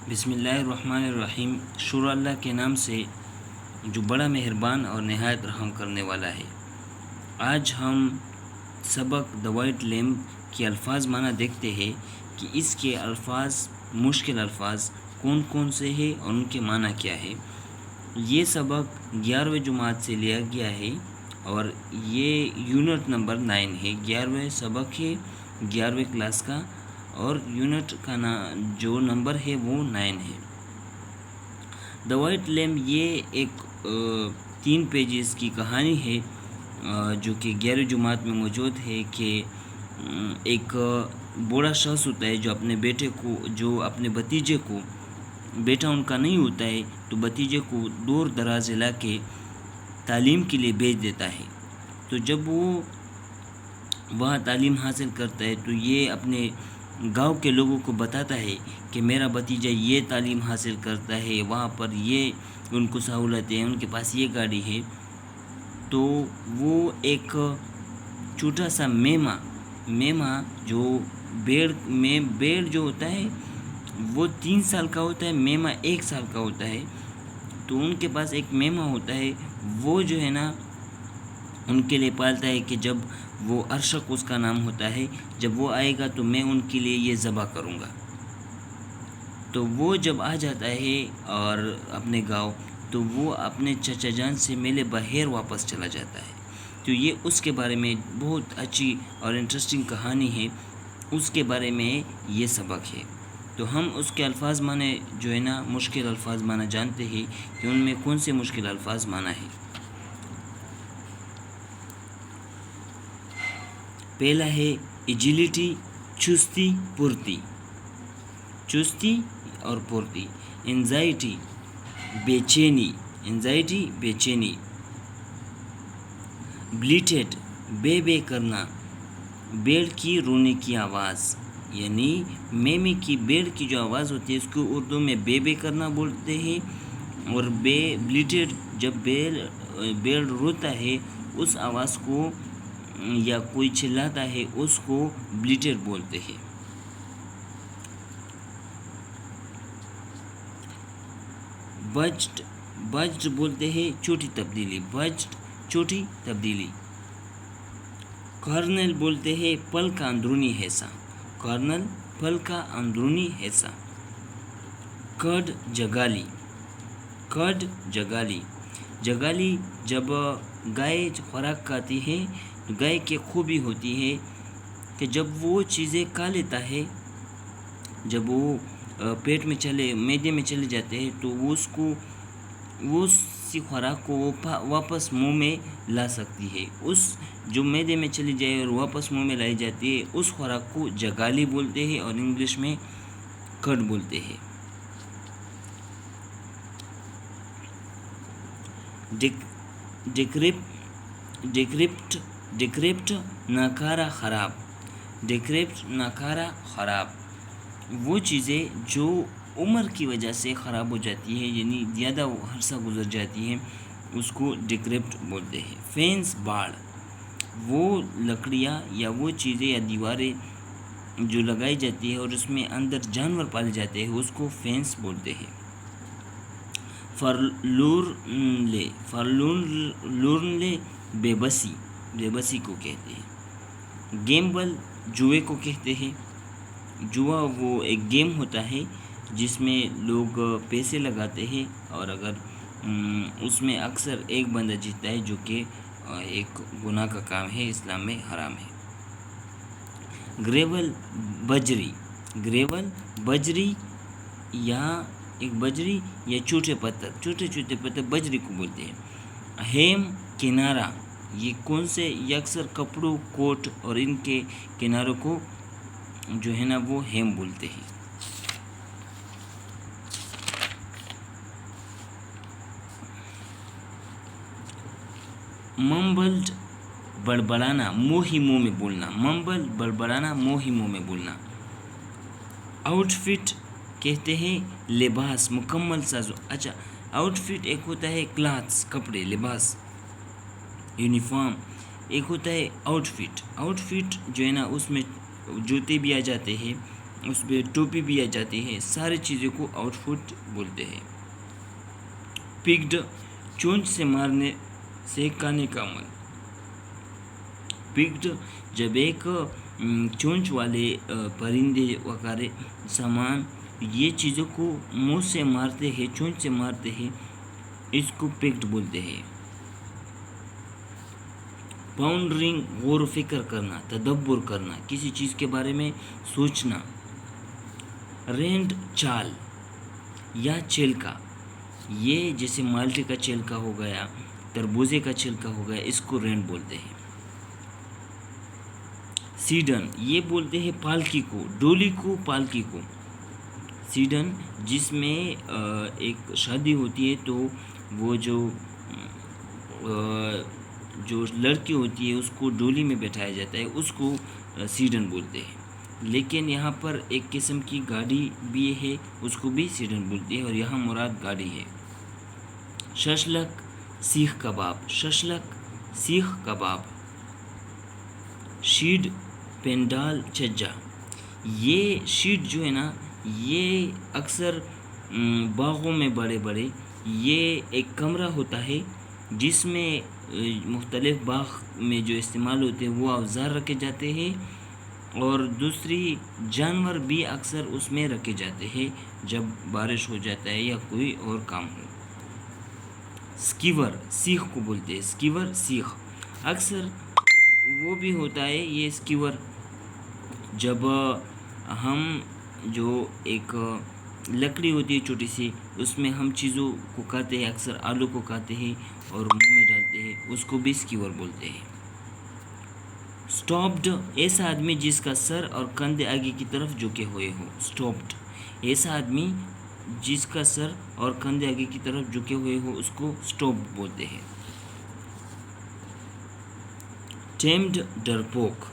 बिस्मिल्लाहिर्रहमानिर्रहीम। शुरू अल्लाह के नाम से जो बड़ा मेहरबान और नहायत रहम करने वाला है। आज हम सबक द वाइट लैम्प के अल्फाज माना देखते हैं कि इसके अल्फाज मुश्किल अल्फाज कौन कौन से हैं और उनके माना क्या है। ये सबक 11वें जुमात से लिया गया है और ये यूनिट नंबर 9 है। 11वें सबक है 11वें क्लास का और यूनिट का जो नंबर है वो 9 है। द वाइट लैम्प ये एक 3 पेजेस की कहानी है जो कि 11वें जुमात में मौजूद है कि एक बूढ़ा शख्स होता है जो अपने बेटे को जो अपने भतीजे को बेटा उनका नहीं होता है तो भतीजे को दूर दराज इलाके तालीम के लिए भेज देता है। तो जब वो वहाँ तालीम हासिल करता है तो ये अपने गांव के लोगों को बताता है कि मेरा भतीजा ये तालीम हासिल करता है, वहाँ पर ये उनको सहूलतें हैं, उनके पास ये गाड़ी है। तो वो एक छोटा सा मेमा जो बेड़ जो होता है वो 3 साल का होता है, मेमा 1 साल का होता है। तो उनके पास एक मेमा होता है, वो जो है ना उनके लिए पालता है कि जब वो अरशक उसका नाम होता है, जब वो आएगा तो मैं उनके लिए ये ज़बह करूँगा। तो वो जब आ जाता है और अपने गांव तो वो अपने चचा जान से मिले बगैर वापस चला जाता है। तो ये उसके बारे में बहुत अच्छी और इंटरेस्टिंग कहानी है, उसके बारे में ये सबक है। तो हम उसके अल्फाज माने जो है ना मुश्किल अल्फाज माना जानते हैं कि उनमें कौन से मुश्किल अल्फाज माना है। पहला है एजिलिटी, चुस्ती फुर्ती, चुस्ती और फुर्ती। एंजाइटी बेचैनी, ब्लीटेड बे करना, बेड़ की रोने की आवाज़, यानी मेमे की बेड़ की जो आवाज़ होती है उसको उर्दू में बे करना बोलते हैं। और ब्लीटेड जब बेड़ रोता है उस आवाज़ को या कोई चिल्लाता है उसको ब्लीटेड बोलते हैं। बज्ड बोलते हैं छोटी तब्दीली। कर्नल बोलते हैं पल का अंदरूनी हिस्सा। कड जगाली जब गाय खुराक खाती है तो गाय की खूबी होती है कि जब वो चीज़ें खा लेता है, जब वो मैदे में चले जाते हैं तो वो उसी खुराक को वो वापस मुंह में ला सकती है। उस जो मैदे में चली जाए और वापस मुंह में लाई जाती है उस खुराक को जगाली बोलते हैं और इंग्लिश में कर्ड बोलते हैं। डिक्रिप्ट नकारा ख़राब, वो चीज़ें जो उम्र की वजह से ख़राब हो जाती है, यानी ज़्यादा अरसा गुजर जाती है, उसको डिक्रिप्ट बोलते हैं। फेंस बाड़, वो लकड़ियाँ या वो चीज़ें या दीवारें जो लगाई जाती है और उसमें अंदर जानवर पाले जाते हैं उसको फेंस बोलते हैं। फरलूरले बेबसी को कहते हैं। गेम्बल जुए को कहते हैं। जुआ वो एक गेम होता है जिसमें लोग पैसे लगाते हैं और अगर उसमें अक्सर एक बंदा जीतता है जो कि एक गुनाह का काम है, इस्लाम में हराम है। ग्रेवल बजरी या एक बजरी या छोटे पत्थर बजरी को बोलते हैं। हेम किनारा, ये कौन से अक्सर कपड़ों कोट और इनके किनारों को जो है ना वो हेम बोलते हैं। मम्बल्ड बड़बड़ाना मुँह ही मुँह में बोलना। आउटफिट कहते हैं लिबास, मुकम्मल साजो। अच्छा, आउटफिट एक होता है क्लॉथ्स कपड़े, लिबास, यूनिफॉर्म। एक होता है आउटफिट जो है ना उसमें जूते भी आ जाते हैं اس پہ ٹوپی بھی آ جاتی ہے، ساری چیزوں کو آؤٹ فٹ بولتے ہیں۔ پگڈ، چونچ سے مارنے سے کھانے کا عمل۔ پگڈ جب ایک چونچ والے پرندے وغیرہ سامان یہ چیزوں کو منہ سے مارتے ہیں، چونچ سے مارتے ہیں، اس کو پگڈ بولتے ہیں۔ پاؤنڈرنگ، غور و فکر کرنا، تدبر کرنا، کسی چیز کے بارے میں سوچنا۔ رینڈ، چال یا چھلکا، یہ جیسے مالٹے کا چھلکا ہو گیا، تربوزے کا چھلکا ہو گیا، اس کو رینڈ بولتے ہیں۔ سیڈن، یہ بولتے ہیں پالکی کو، ڈولی کو، پالکی کو۔ سیڈن جس میں ایک شادی ہوتی ہے تو وہ جو لڑکی ہوتی ہے اس کو ڈولی میں بٹھایا جاتا ہے، اس کو سیڈن بولتے ہیں۔ لیکن یہاں پر ایک قسم کی گاڑی بھی ہے، اس کو بھی سیڈن بولتے ہیں، اور یہاں مراد گاڑی ہے۔ ششلک، سیخ کباب، ششلک سیخ کباب۔ شیڈ، پینڈال، چھجا، یہ شیڈ جو ہے نا یہ اکثر باغوں میں بڑے بڑے یہ ایک کمرہ ہوتا ہے جس میں مختلف باغ میں جو استعمال ہوتے ہیں وہ اوزار رکھے جاتے ہیں، اور دوسری جانور بھی اکثر اس میں رکھے جاتے ہیں جب بارش ہو جاتا ہے یا کوئی اور کام ہو۔ سکیور، سیخ کو بولتے ہیں، سکیور سیخ، اکثر وہ بھی ہوتا ہے یہ سکیور جب ہم جو ایک لکڑی ہوتی ہے چھوٹی سی، اس میں ہم چیزوں کو کھاتے ہیں، اکثر آلو کو کھاتے ہیں اور منہ میں ڈالتے ہیں، اس کو بھی سکیور بولتے ہیں۔ سٹاپڈ، ایسا آدمی جس کا سر اور کندھے آگے کی طرف جھکے ہوئے ہو۔ سٹاپڈ، ایسا آدمی جس کا سر اور کندھے آگے کی طرف جھکے ہوئے ہو، اس کو سٹاپڈ بولتے ہیں۔ ٹیمڈ، ڈرپوک۔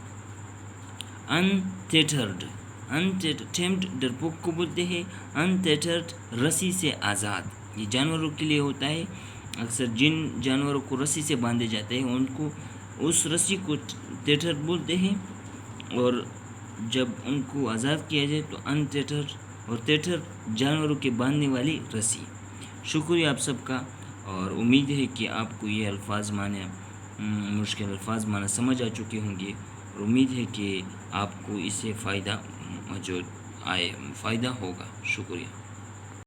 انتیٹھرڈ، ٹیمڈ ڈرپوک کو بولتے ہیں۔ انتیٹھرڈ، رسی سے آزاد، یہ جانوروں کے لیے ہوتا ہے، اکثر جن جانوروں کو رسی سے باندھے جاتے ہیں ان کو اس رسی کو ٹیٹھر بولتے ہیں، اور جب ان کو آزاد کیا جائے تو انتیٹھر، اور ٹیٹھر جانوروں کے باندھنے والی رسی۔ شکریہ آپ سب کا، اور امید ہے کہ آپ کو یہ الفاظ معنی مشکل الفاظ معنی سمجھ آ چکے ہوں گے، اور امید ہے کہ آپ کو اس سے فائدہ ہوگا۔ شکریہ۔